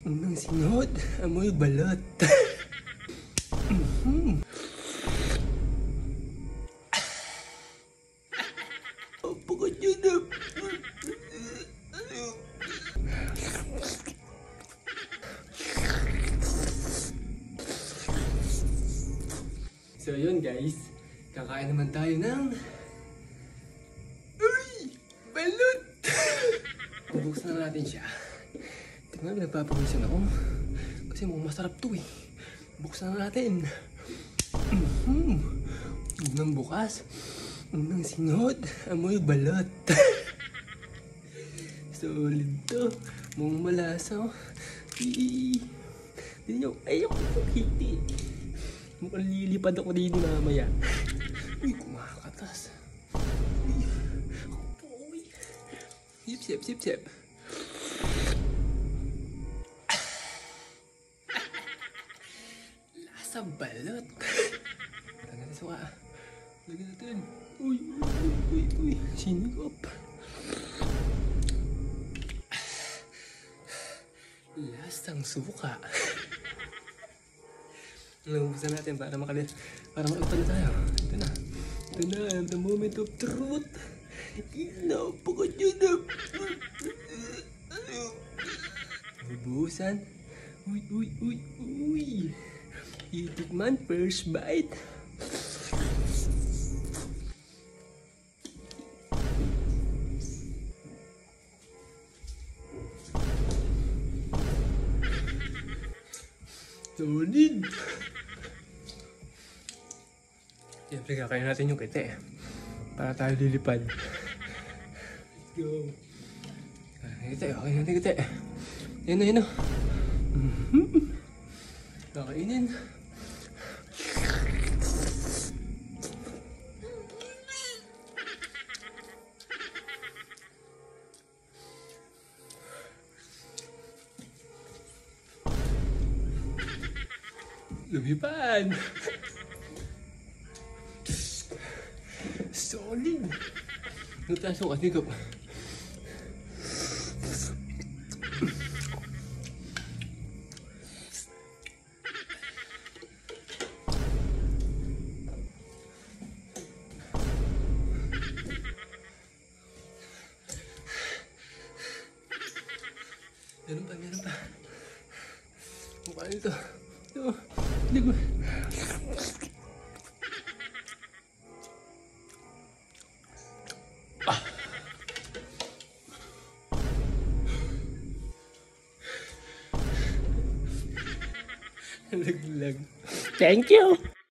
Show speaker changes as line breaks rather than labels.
Unang singhot, amoy balot. Pagod yun na. So yun guys, kakain naman tayo ng balot. Bubuksan na natin siya. Tingnan, nagpapawisan ako. Kasi mukhang masarap to eh. Buksan na natin. Unang bukas. Unang singhot. Amoy balot. Solid to. Mukhang malasa. Hindi nyo. Ayoko po hiti. Mukhang lilipad ako dito mamaya. Uy, kumakatas. Uy. Sip, sip, sip, sip. Sa balot. Tanggal natin suka. Lagyan natin. Uy. Sinigop. Lasang suka. Nagubusan natin para makalita na tayo. Ito na. The moment of truth. Napagod yun na. Nagubusan. Uy. Itikman, first bite. Solid. Siyempre kakain natin yung kete para tayo lilipad. Let's go. Kakain natin kete. Yan o. Kakainin. Lumipad. Solid. Nagtasok at higop. Meron pa. Mukha nito. Hindi ko. Laglag. Thank you.